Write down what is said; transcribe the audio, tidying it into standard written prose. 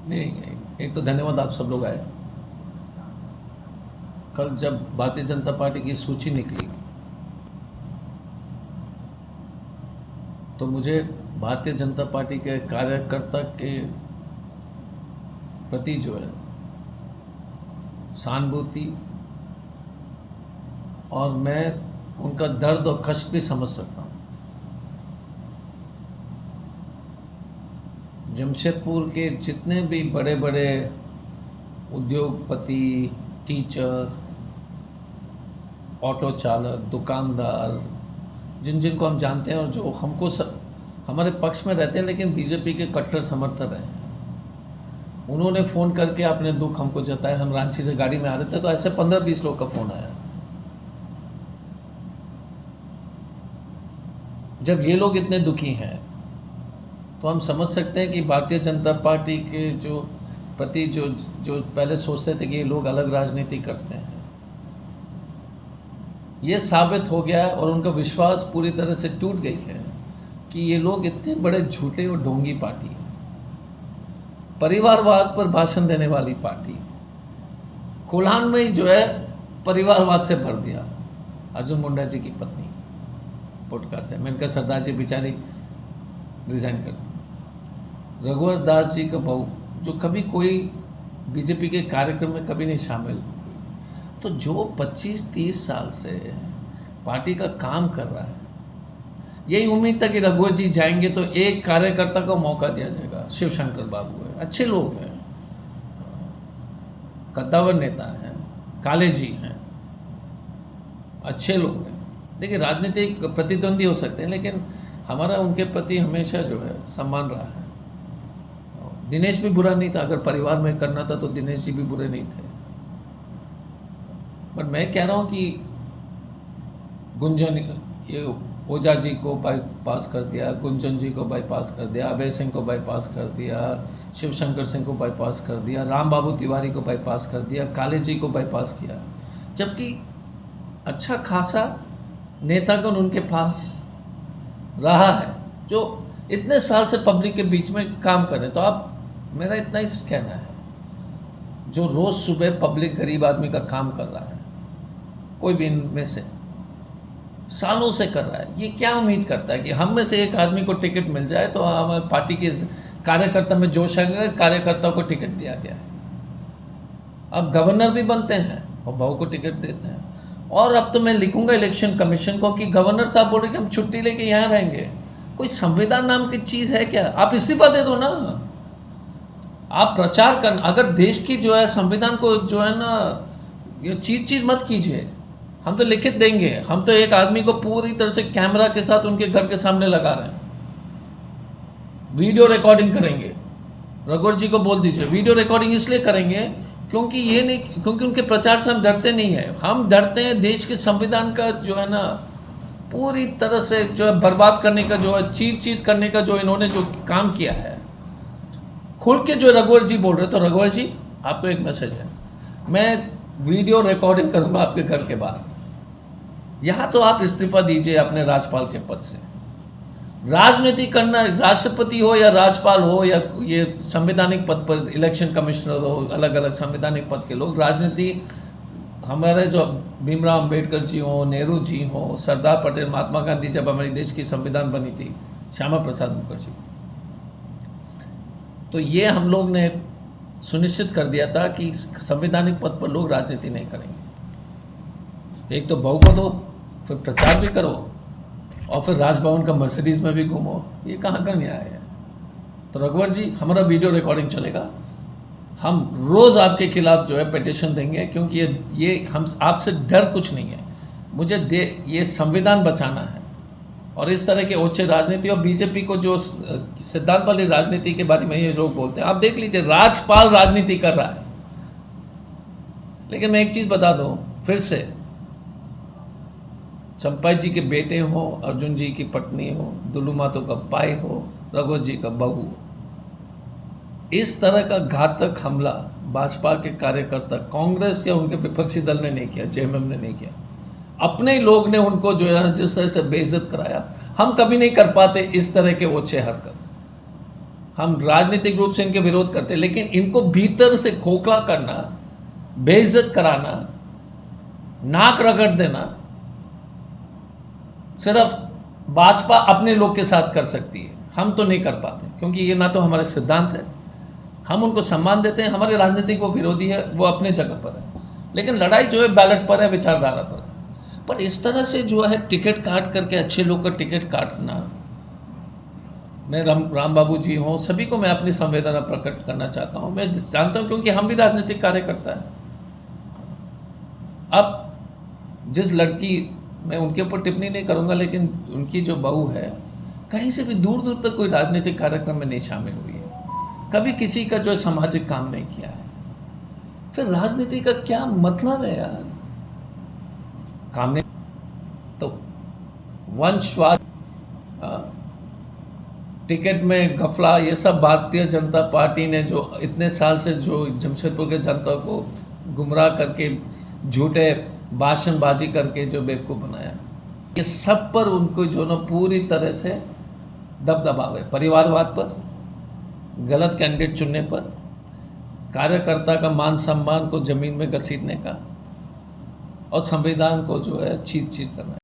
नहीं, एक तो धन्यवाद आप सब लोग आए। कल जब भारतीय जनता पार्टी की सूची निकली तो मुझे भारतीय जनता पार्टी के कार्यकर्ता के प्रति जो है सहानुभूति और मैं उनका दर्द और कष्ट भी समझ सकता हूँ। जमशेदपुर के जितने भी बड़े बड़े उद्योगपति, टीचर, ऑटो चालक, दुकानदार, जिन जिनको हम जानते हैं और जो हमको हमारे पक्ष में रहते हैं लेकिन बीजेपी के कट्टर समर्थक हैं, उन्होंने फ़ोन करके अपने दुख हमको जताया। हम रांची से गाड़ी में आ रहे थे तो ऐसे 15-20 लोग का फ़ोन आया। जब ये लोग इतने दुखी हैं तो हम समझ सकते हैं कि भारतीय जनता पार्टी के जो प्रति जो पहले सोचते थे कि ये लोग अलग राजनीति करते हैं, ये साबित हो गया और उनका विश्वास पूरी तरह से टूट गई है कि ये लोग इतने बड़े झूठे और ढोंगी पार्टी है। परिवारवाद पर भाषण देने वाली पार्टी, कोल्हान में ही जो है परिवारवाद से भर दिया। अर्जुन मुंडा जी की पत्नी पोटका से, मैंने कहा सरदार जी बेचारी रिजाइन कर दी। रघुवर दास जी का बहू जो कभी कोई बीजेपी के कार्यक्रम में कभी नहीं शामिल हुई, तो जो 25-30 साल से पार्टी का काम कर रहा है, यही उम्मीद था कि रघुवर जी जाएंगे तो एक कार्यकर्ता को मौका दिया जाएगा। शिवशंकर बाबू है, अच्छे लोग हैं, कद्दावर नेता हैं, काले जी हैं, अच्छे लोग हैं, देखिए राजनीतिक प्रतिद्वंदी हो सकते हैं लेकिन हमारा उनके प्रति हमेशा जो है सम्मान रहा है। दिनेश भी बुरा नहीं था, अगर परिवार में करना था तो दिनेश जी भी बुरे नहीं थे। बट मैं कह रहा हूँ कि गुंजन, ये ओझा जी को बाईपास कर दिया, गुंजन जी को बाईपास कर दिया, अभय सिंह को बाईपास कर दिया, शिवशंकर सिंह को बाईपास कर दिया, राम बाबू तिवारी को बाईपास कर दिया, काले जी को बाईपास किया, जबकि अच्छा खासा नेतागण उनके पास रहा है जो इतने साल से पब्लिक के बीच में काम कर रहे। तो आप, मेरा इतना ही कहना है, जो रोज़ सुबह पब्लिक गरीब आदमी का काम कर रहा है, कोई भी इनमें से सालों से कर रहा है, ये क्या उम्मीद करता है कि हम में से एक आदमी को टिकट मिल जाए तो हमारे पार्टी के कार्यकर्ता में जोश आएगा, कार्यकर्ताओं को टिकट दिया गया है। अब गवर्नर भी बनते हैं और बहू को टिकट देते हैं। और अब तो मैं लिखूंगा इलेक्शन कमीशन को कि गवर्नर साहब बोल रहे कि हम छुट्टी लेके यहाँ रहेंगे। कोई संविधान नाम की चीज़ है क्या? आप इस्तीफा दे दो ना। आप प्रचार कर, अगर देश की जो है संविधान को जो है ना, ये चीज मत कीजिए। हम तो लिखित देंगे, हम तो एक आदमी को पूरी तरह से कैमरा के साथ उनके घर के सामने लगा रहे हैं, वीडियो रिकॉर्डिंग करेंगे। रघुवर जी को बोल दीजिए वीडियो रिकॉर्डिंग इसलिए करेंगे क्योंकि ये नहीं, क्योंकि उनके प्रचार से हम डरते नहीं हैं, हम डरते हैं देश के संविधान का जो है ना पूरी तरह से जो है बर्बाद करने का, जो है चीर करने का जो इन्होंने जो काम किया है। खुल के जो रघुवर जी बोल रहे, तो रघुवर जी आपको एक मैसेज है, मैं वीडियो रिकॉर्डिंग करूंगा आपके घर के बाहर। यहाँ तो आप इस्तीफा दीजिए अपने राज्यपाल के पद से। राजनीति करना, राष्ट्रपति हो या राज्यपाल हो या ये संवैधानिक पद पर इलेक्शन कमिश्नर हो, अलग अलग संवैधानिक पद के लोग, राजनीति हमारे जो भीमराव अंबेडकर जी हो, नेहरू जी हो, सरदार पटेल, महात्मा गांधी, जब हमारी देश की संविधान बनी थी, श्यामा प्रसाद मुखर्जी, तो ये हम लोग ने सुनिश्चित कर दिया था कि संवैधानिक पद पर लोग राजनीति नहीं करेंगे। एक तो बहू को दो, फिर प्रचार भी करो और फिर राजभवन का मर्सिडीज़ में भी घूमो, ये कहाँ का न्याय है? तो रघुवर जी, हमारा वीडियो रिकॉर्डिंग चलेगा, हम रोज़ आपके खिलाफ जो है पिटीशन देंगे, क्योंकि ये हम आपसे डर कुछ नहीं है, मुझे ये संविधान बचाना है। और इस तरह के ओछे राजनीति और बीजेपी को जो सिद्धांत वाली राजनीति के बारे में ये लोग बोलते हैं, आप देख लीजिए राज्यपाल राजनीति कर रहा है। लेकिन मैं एक चीज़ बता दूं फिर से, चंपा जी के बेटे हो, अर्जुन जी की पत्नी हो, दुल्लू मातो का भाई हो, रघुवर जी का बहू हो, इस तरह का घातक हमला भाजपा के कार्यकर्ता, कांग्रेस या उनके विपक्षी दल ने नहीं किया, जेएमएम ने नहीं किया, अपने ही लोग ने उनको जो है जिस तरह से बेइज्जत कराया। हम कभी नहीं कर पाते इस तरह के ओछे हरकत। हम राजनीतिक रूप से इनके विरोध करते हैं, लेकिन इनको भीतर से खोखला करना, बेइज्जत कराना, नाक रगड़ देना सिर्फ भाजपा अपने लोग के साथ कर सकती है। हम तो नहीं कर पाते, क्योंकि ये ना तो हमारे सिद्धांत है, हम उनको सम्मान देते हैं, हमारे राजनीतिक वो विरोधी है, वो अपने जगह पर है, लेकिन लड़ाई जो है बैलेट पर है, विचारधारा पर है। पर इस तरह से जो है टिकट काट करके, अच्छे लोग का टिकट काटना, मैं राम बाबू जी हों, सभी को मैं अपनी संवेदना प्रकट करना चाहता हूँ। मैं जानता हूँ क्योंकि हम भी राजनीतिक कार्यकर्ता हैं। अब जिस लड़की, मैं उनके ऊपर टिप्पणी नहीं करूँगा, लेकिन उनकी जो बहू है, कहीं से भी दूर दूर तक कोई राजनीतिक कार्यक्रम में नहीं शामिल हुई है, कभी किसी का जो है सामाजिक काम नहीं किया है, फिर राजनीति का क्या मतलब है यार? काम नहीं तो वंशवाद, टिकट में घपला, ये सब भारतीय जनता पार्टी ने जो इतने साल से जो जमशेदपुर के जनता को गुमराह करके, झूठे भाषणबाजी करके जो बेवकूफ़ बनाया, ये सब पर उनको जो ना पूरी तरह से दबदबाव है। परिवारवाद पर, गलत कैंडिडेट चुनने पर, कार्यकर्ता का मान सम्मान को ज़मीन में घसीटने का, और संविधान को जो है चीर चीर करना है।